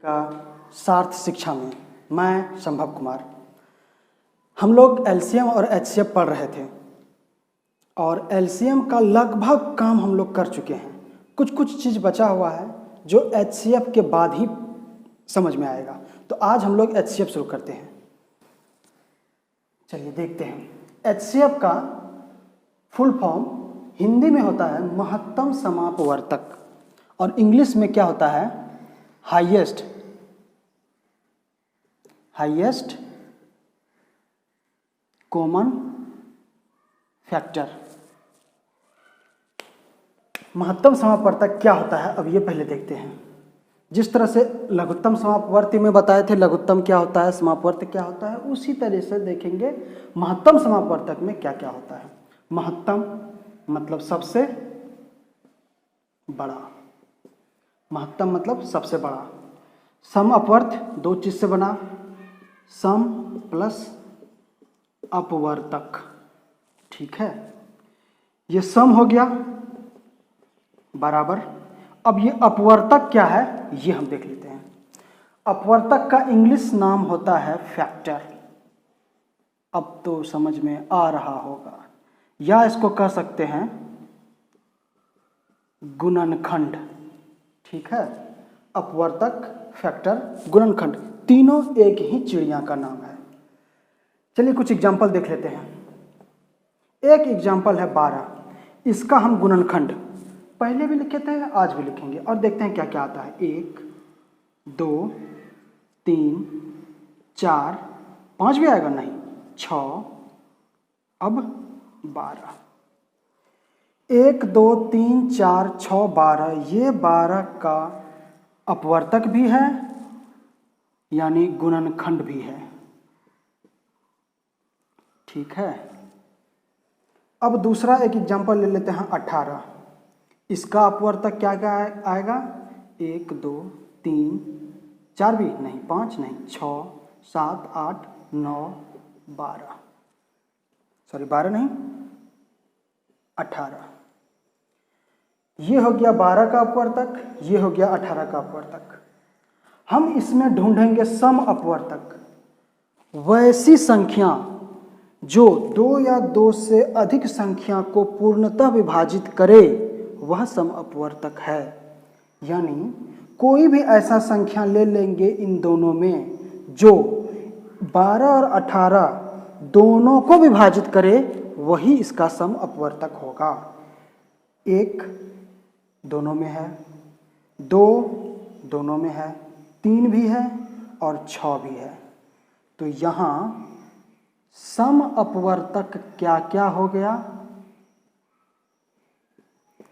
का सार्थ शिक्षा में मैं संभव कुमार। हम लोग एलसीएम और एचसीएफ पढ़ रहे थे और एलसीएम का लगभग काम हम लोग कर चुके हैं। कुछ कुछ चीज़ बचा हुआ है जो एचसीएफ के बाद ही समझ में आएगा। तो आज हम लोग एचसीएफ शुरू करते हैं। चलिए देखते हैं। एचसीएफ का फुल फॉर्म हिंदी में होता है महत्तम समापवर्तक और इंग्लिश में क्या होता है, हाईएस्ट कॉमन फैक्टर। महत्तम समापवर्तक क्या होता है अब ये पहले देखते हैं। जिस तरह से लघुत्तम समापवर्ती में बताए थे लघुत्तम क्या होता है, समापवर्तक क्या होता है, उसी तरह से देखेंगे महत्तम समापवर्तक में क्या क्या होता है। महत्तम मतलब सबसे बड़ा, महत्तम मतलब सबसे बड़ा। सम अपवर्त दो चीज से बना, सम प्लस अपवर्तक, ठीक है। ये सम हो गया बराबर। अब ये अपवर्तक क्या है ये हम देख लेते हैं। अपवर्तक का इंग्लिश नाम होता है फैक्टर। अब तो समझ में आ रहा होगा, या इसको कह सकते हैं गुणनखंड, ठीक है। अपवर्तक, फैक्टर, गुणनखंड तीनों एक ही चिड़िया का नाम है। चलिए कुछ एग्जाम्पल देख लेते हैं। एक एग्जाम्पल है 12। इसका हम गुणनखंड पहले भी लिखे थे, आज भी लिखेंगे और देखते हैं क्या क्या आता है। 1 2 3 4 5 भी आएगा, नहीं 6, अब 12। 1 2 3 4 6 12, ये 12 का अपवर्तक भी है यानी गुणनखंड भी है, ठीक है। अब दूसरा एक एग्जांपल ले लेते हैं 18। इसका अपवर्तक क्या क्या आएगा, 1 2 3 4 भी नहीं, 5 नहीं, 6 7 8 9 12, सॉरी 12 नहीं 18। ये हो गया 12 का अपवर्तक, ये हो गया 18 का अपवर्तक। हम इसमें ढूंढेंगे सम अपवर्तक, वैसी संख्या जो 2 या 2 से अधिक संख्या को पूर्णतः विभाजित करे, वह सम अपवर्तक है। यानी कोई भी ऐसा संख्या ले लेंगे इन दोनों में जो 12 और 18 दोनों को विभाजित करे, वही इसका सम अपवर्तक होगा। 1 दोनों में है, 2 दोनों में है, 3 भी है और 6 भी है। तो यहाँ सम अपवर्तक क्या क्या हो गया,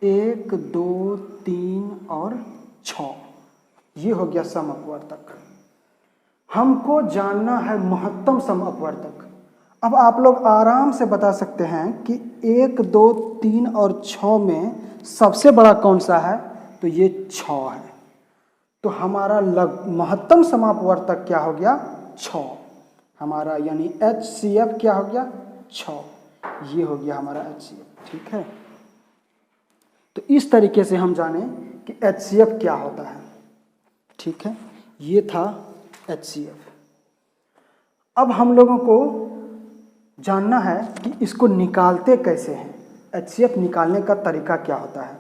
1 2 3 और 6, ये हो गया सम अपवर्तक। हमको जानना है महत्तम सम अपवर्तक। अब आप लोग आराम से बता सकते हैं कि 1 2 3 और 6 में सबसे बड़ा कौन सा है, तो ये 6 है। तो हमारा महत्तम समापवर्तक क्या हो गया, 6 हमारा, यानी HCF क्या हो गया, 6। ये हो गया हमारा HCF, ठीक है। तो इस तरीके से हम जाने कि HCF क्या होता है, ठीक है। ये था HCF। अब हम लोगों को जानना है कि इसको निकालते कैसे हैं, HCF निकालने का तरीका क्या होता है।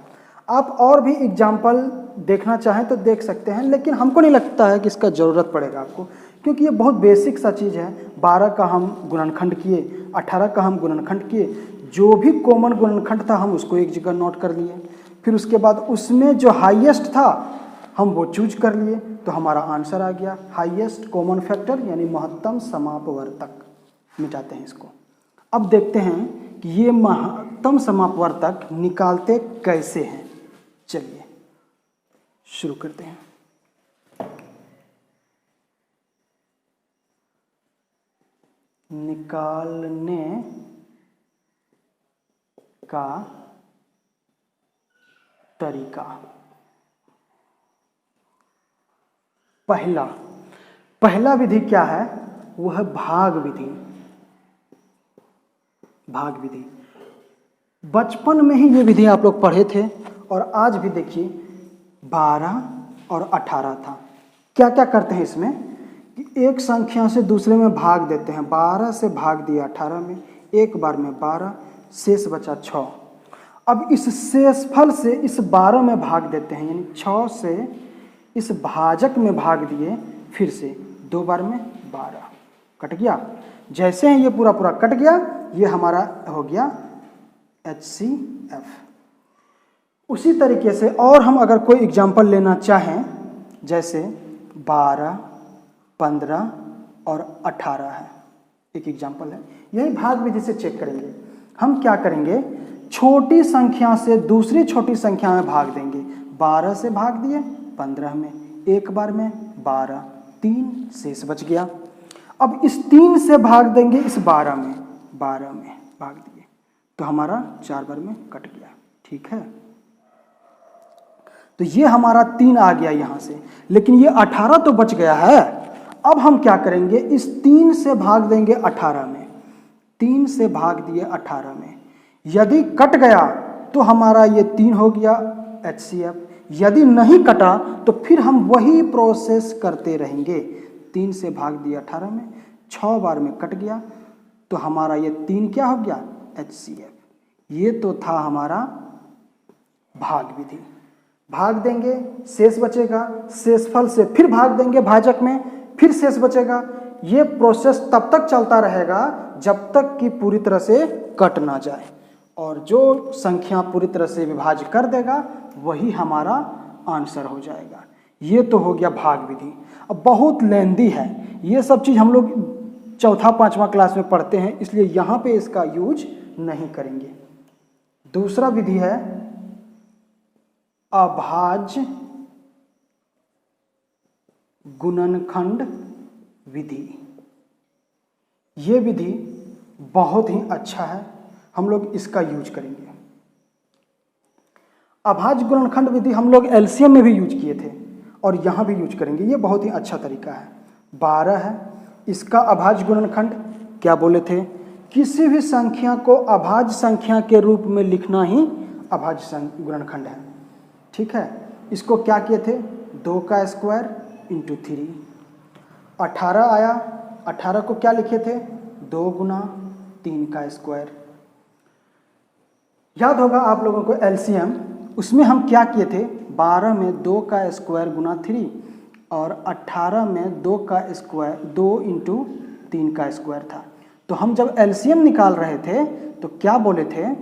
आप और भी एग्जाम्पल देखना चाहें तो देख सकते हैं, लेकिन हमको नहीं लगता है कि इसका ज़रूरत पड़ेगा आपको, क्योंकि ये बहुत बेसिक सा चीज़ है। 12 का हम गुणनखंड किए, 18 का हम गुणनखंड किए, जो भी कॉमन गुणनखंड था हम उसको एक जगह नोट कर लिए, फिर उसके बाद उसमें जो हाईएस्ट था हम वो चूज कर लिए, तो हमारा आंसर आ गया हाईएस्ट कॉमन फैक्टर यानी महत्तम समापवर्तक। मिटाते हैं इसको। अब देखते हैं कि ये महत्तम समापवर्तक निकालते कैसे हैं। चलिए शुरू करते हैं। निकालने का तरीका। पहला विधि क्या है, वह है भाग विधि। भाग विधि बचपन में ही ये विधि आप लोग पढ़े थे और आज भी देखिए 12 और 18 था, क्या क्या करते हैं इसमें कि एक संख्या से दूसरे में भाग देते हैं। 12 से भाग दिया 18 में, एक बार में 12, शेष बचा 6। अब इस शेषफल से इस 12 में भाग देते हैं, यानी 6 से इस भाजक में भाग दिए, फिर से 2 बार में 12, कट गया। जैसे ही ये पूरा पूरा कट गया, ये हमारा हो गया HCF। उसी तरीके से और हम अगर कोई एग्जाम्पल लेना चाहें, जैसे 12, 15 और 18 है, एक एग्जाम्पल है। यही भाग विधि से चेक करेंगे। हम क्या करेंगे, छोटी संख्या से दूसरी छोटी संख्या में भाग देंगे। 12 से भाग दिए 15 में, एक बार में 12, 3 शेष बच गया। अब इस 3 से भाग देंगे इस 12 में, 12 में भाग दिए तो हमारा 4 बार में कट गया। ठीक है, तो ये हमारा 3 आ गया यहाँ से, लेकिन ये 18 तो बच गया है। अब हम क्या करेंगे, इस 3 से भाग देंगे 18 में, 3 से भाग दिए 18 में। यदि कट गया तो हमारा ये 3 हो गया HCF। यदि नहीं कटा तो फिर हम वही प्रोसेस करते रहेंगे। 3 से भाग दिया 18 में, 6 बार में कट गया तो हमारा ये 3 क्या हो गया HCF। ये तो था हमारा भाग विधि। भाग देंगे, शेष बचेगा, शेषफल से फिर भाग देंगे भाजक में, फिर शेष बचेगा। ये प्रोसेस तब तक चलता रहेगा जब तक कि पूरी तरह से कट ना जाए, और जो संख्या पूरी तरह से विभाज्य कर देगा वही हमारा आंसर हो जाएगा। ये तो हो गया भाग विधि। अब बहुत लेंदी है, ये सब चीज़ हम लोग 4-5वां क्लास में पढ़ते हैं, इसलिए यहाँ पे इसका यूज नहीं करेंगे। दूसरा विधि है अभाज्य गुणनखंड विधि। ये विधि बहुत ही अच्छा है, हम लोग इसका यूज करेंगे। अभाज्य गुणनखंड विधि हम लोग LCM में भी यूज किए थे और यहाँ भी यूज करेंगे। ये बहुत ही अच्छा तरीका है। 12 है, इसका अभाज्य गुणनखंड क्या बोले थे, किसी भी संख्या को अभाज्य संख्या के रूप में लिखना ही अभाज्य गुणनखंड है। ठीक है, इसको क्या किए थे, 2 का स्क्वायर इंटू 3। 18 आया, 18 को क्या लिखे थे, 2 गुना 3 का स्क्वायर। याद होगा आप लोगों को LCM, उसमें हम क्या किए थे, 12 में 2 का स्क्वायर गुना 3 और 18 में 2 का स्क्वायर 2 इंटू 3 का स्क्वायर था। तो हम जब LCM निकाल रहे थे तो क्या बोले थे,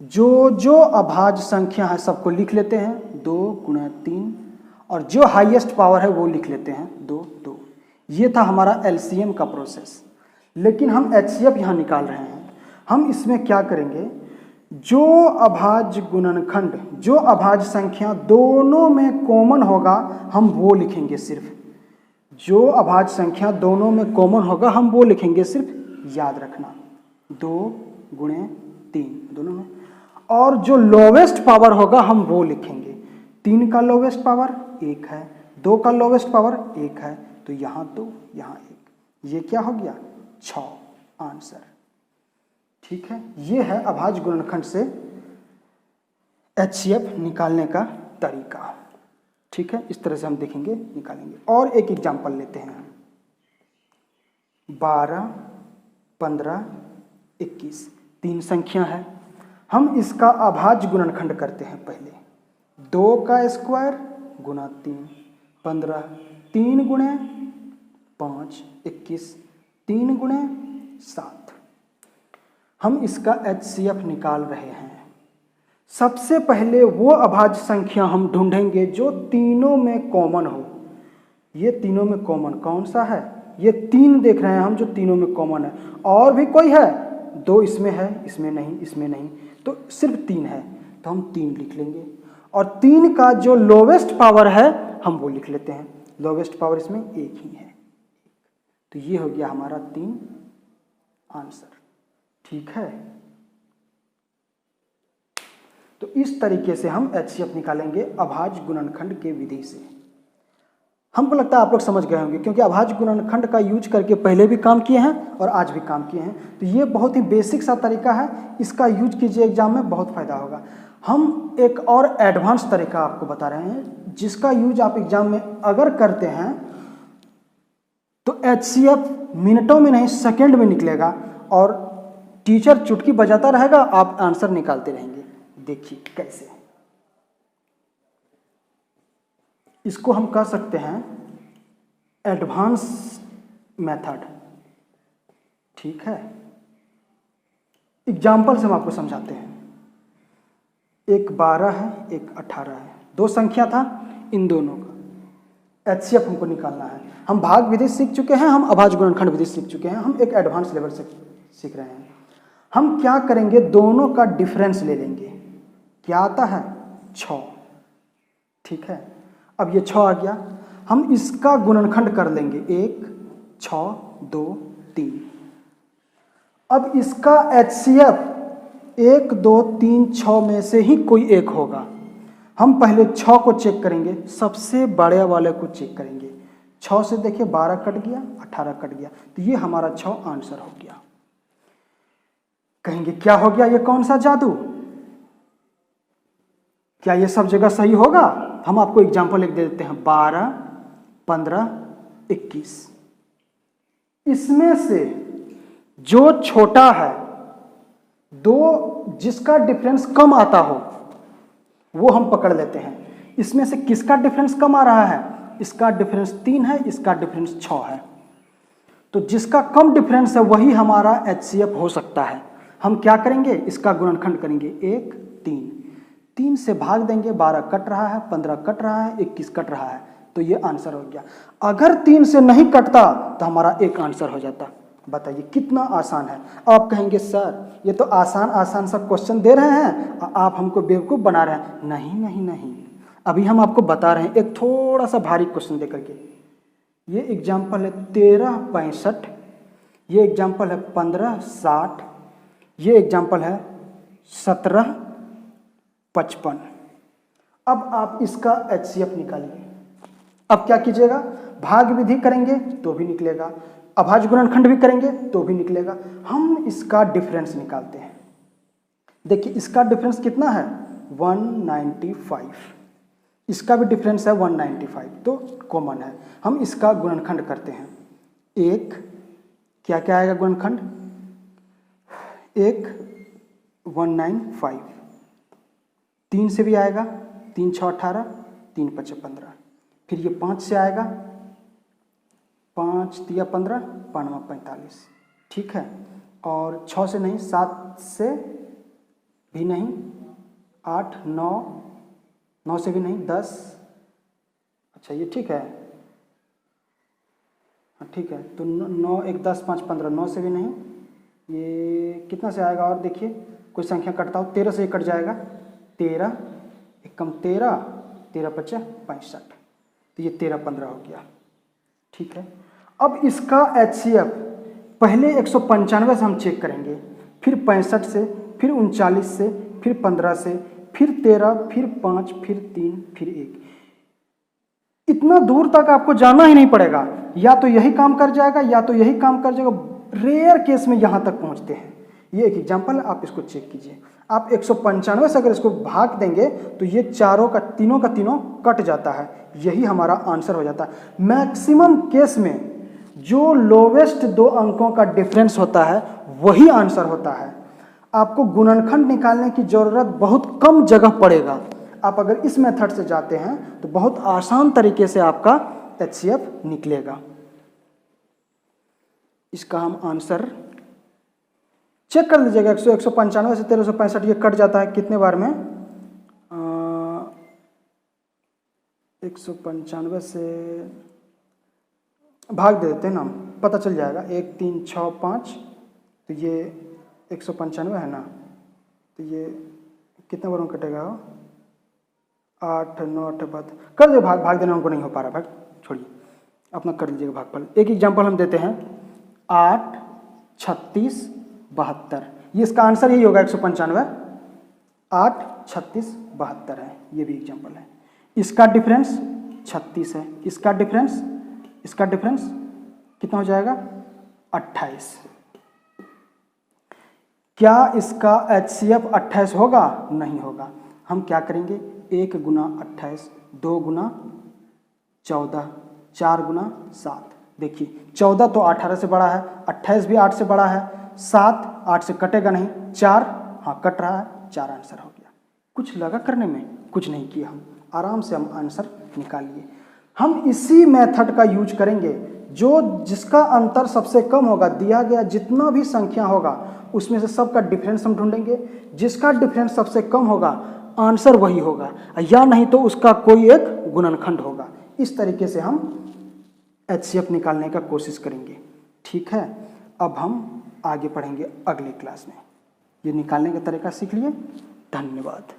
जो जो अभाज्य संख्या है सबको लिख लेते हैं 2 गुना 3, और जो हाईएस्ट पावर है वो लिख लेते हैं 2, 2। ये था हमारा LCM का प्रोसेस। लेकिन हम HCF यहाँ निकाल रहे हैं। हम इसमें क्या करेंगे, जो अभाज्य गुणनखंड, जो अभाज्य संख्या दोनों में कॉमन होगा हम वो लिखेंगे सिर्फ। जो अभाज्य संख्या दोनों में कॉमन होगा हम वो लिखेंगे सिर्फ, याद रखना 2 गुणे 3 दोनों में। और जो लोवेस्ट पावर होगा हम वो लिखेंगे। 3 का लोवेस्ट पावर 1 है, 2 का लोवेस्ट पावर 1 है, तो यहाँ 2 यहाँ 1, ये क्या हो गया 6 आंसर। ठीक है, ये है अभाज्य गुणनखंड से HCF निकालने का तरीका। ठीक है, इस तरह से हम देखेंगे, निकालेंगे। और एक एग्जांपल लेते हैं, 12, 15, 21 3 संख्या है। हम इसका अभाज्य गुणनखंड करते हैं पहले। 2 का स्क्वायर गुना 3, 15, 3 गुणे 5, 21, 3 गुणे 7। हम इसका HCF निकाल रहे हैं। सबसे पहले वो अभाज्य संख्या हम ढूंढेंगे जो तीनों में कॉमन हो। ये तीनों में कॉमन कौन सा है, ये 3 देख रहे हैं हम जो तीनों में कॉमन है। और भी कोई है, 2 इसमें है, इसमें नहीं, इसमें नहीं, तो सिर्फ 3 है, तो हम 3 लिख लेंगे। और 3 का जो लोवेस्ट पावर है हम वो लिख लेते हैं। लोवेस्ट पावर इसमें 1 ही है, तो ये हो गया हमारा 3 आंसर। ठीक है, तो इस तरीके से हम HCF निकालेंगे अभाज्य गुणनखंड के विधि से। हमको लगता है आप लोग समझ गए होंगे, क्योंकि अभाज्य गुणनखंड का यूज करके पहले भी काम किए हैं और आज भी काम किए हैं। तो ये बहुत ही बेसिक सा तरीका है, इसका यूज कीजिए एग्जाम में, बहुत फायदा होगा। हम एक और एडवांस तरीका आपको बता रहे हैं जिसका यूज आप एग्जाम में अगर करते हैं तो HCF मिनटों में नहीं सेकंड में निकलेगा और टीचर चुटकी बजाता रहेगा, आप आंसर निकालते रहेंगे। देखिए कैसे, इसको हम कह सकते हैं एडवांस मेथड। ठीक है, एग्जाम्पल से हम आपको समझाते हैं। एक 12 है, एक 18 है, दो संख्या था, इन दोनों का HCF हमको निकालना है। हम भाग विधि सीख चुके हैं, हम अभाज्य गुणनखंड विधि सीख चुके हैं, हम एक एडवांस लेवल से सीख रहे हैं। हम क्या करेंगे, दोनों का डिफरेंस ले लेंगे। क्या आता है, 6। ठीक है, अब ये 6 आ गया, हम इसका गुणनखंड कर लेंगे, 1 6 2 3। अब इसका HCF 1 2 3 6 में से ही कोई एक होगा। हम पहले 6 को चेक करेंगे, सबसे बड़े वाले को चेक करेंगे। 6 से देखिए 12 कट गया, 18 कट गया, तो ये हमारा 6 आंसर हो गया। कहेंगे क्या हो गया, ये कौन सा जादू, क्या ये सब जगह सही होगा? हम आपको एग्जाम्पल एक दे देते हैं, 12 15 21। इसमें से जो छोटा है, दो जिसका डिफरेंस कम आता हो वो हम पकड़ लेते हैं। इसमें से किसका डिफरेंस कम आ रहा है, इसका डिफरेंस 3 है, इसका डिफरेंस 6 है, तो जिसका कम डिफरेंस है वही हमारा HCF हो सकता है। हम क्या करेंगे, इसका गुणनखंड करेंगे, 1 3 3 से भाग देंगे, 12 कट रहा है, 15 कट रहा है, 21 कट रहा है, तो ये आंसर हो गया। अगर 3 से नहीं कटता तो हमारा एक आंसर हो जाता। बताइए कितना आसान है। आप कहेंगे सर ये तो आसान आसान सब क्वेश्चन दे रहे हैं, आप हमको बेवकूफ़ बना रहे हैं। नहीं नहीं नहीं, अभी हम आपको बता रहे हैं एक थोड़ा सा भारी क्वेश्चन दे करके। ये एग्जाम्पल है 1365, ये एग्जाम्पल है 1560, ये एग्जाम्पल है 1755। अब आप इसका HCF निकालिए। अब क्या कीजिएगा, भाग विधि करेंगे तो भी निकलेगा, अभाज्य गुणनखंड भी करेंगे तो भी निकलेगा। हम इसका डिफरेंस निकालते हैं। देखिए इसका डिफरेंस कितना है, 195, इसका भी डिफरेंस है 195, तो कॉमन है। हम इसका गुणनखंड करते हैं। एक क्या क्या आएगा गुणनखंड, 1 195, 3 से भी आएगा, 3 6 18, 3 5 15, फिर ये 5 से आएगा, 5 3 15, 5 9 45। ठीक है, और 6 से नहीं, 7 से भी नहीं, 8 9 9 से भी नहीं, 10। अच्छा ये ठीक है, हाँ ठीक है, तो 9 1 10 5 15, 9 से भी नहीं, ये कितना से आएगा, और देखिए कोई संख्या कटता हो, 13 से कट जाएगा, 13 एक कम 13, 13 5 65, तो ये 13 15 हो गया। ठीक है, अब इसका HCF पहले 195 से हम चेक करेंगे, फिर 65 से, फिर 39 से, फिर 15 से, फिर 13, फिर 5, फिर 3, फिर 1। इतना दूर तक आपको जाना ही नहीं पड़ेगा, या तो यही काम कर जाएगा या तो यही काम कर जाएगा। रेयर केस में यहाँ तक पहुँचते हैं। ये एक एग्जाम्पल है, आप इसको चेक कीजिए। आप 195 से अगर इसको भाग देंगे तो ये तीनों का तीनों कट जाता है, यही हमारा आंसर हो जाता है। मैक्सिमम केस में जो लोवेस्ट 2 अंकों का डिफरेंस होता है वही आंसर होता है। आपको गुणनखंड निकालने की ज़रूरत बहुत कम जगह पड़ेगा। आप अगर इस मेथड से जाते हैं तो बहुत आसान तरीके से आपका HCF निकलेगा। इसका हम आंसर चेक कर लीजिएगा। 195 से 1365 ये कट जाता है कितने बार में, 195 से भाग दे देते हैं ना, पता चल जाएगा। 1 3 6 5, तो ये 195 है ना, तो ये कितने बार में कटेगा, 8 9 8 12 कर दे। भाग देना हमको नहीं हो पा रहा, भाग छोड़िए, अपना कर लीजिएगा भागफल। एक एग्जाम्पल हम देते हैं, 8 36 72, ये इसका आंसर यही होगा 195, 8 36 72 है, ये भी एग्जाम्पल है। इसका डिफरेंस 36 है, इसका डिफरेंस कितना हो जाएगा, 28। क्या इसका HCF 28 होगा, नहीं होगा। हम क्या करेंगे, 1 गुना 28, 2 गुना 14, 4 गुना 7। देखिए 14 तो 18 से बड़ा है, 28 भी 8 से बड़ा है, 7 8 से कटेगा नहीं, 4 हाँ कट रहा है, 4 आंसर हो गया। कुछ लगा करने में, कुछ नहीं किया, हम आराम से हम आंसर निकाल लिए। हम इसी मेथड का यूज करेंगे, जो जिसका अंतर सबसे कम होगा, दिया गया जितना भी संख्या होगा उसमें से सबका डिफरेंस हम ढूंढेंगे, जिसका डिफरेंस सबसे कम होगा आंसर वही होगा, या नहीं तो उसका कोई एक गुणनखंड होगा। इस तरीके से हम HCF निकालने का कोशिश करेंगे। ठीक है, अब हम आगे पढ़ेंगे अगले क्लास में। ये निकालने का तरीका सीख लिए। धन्यवाद।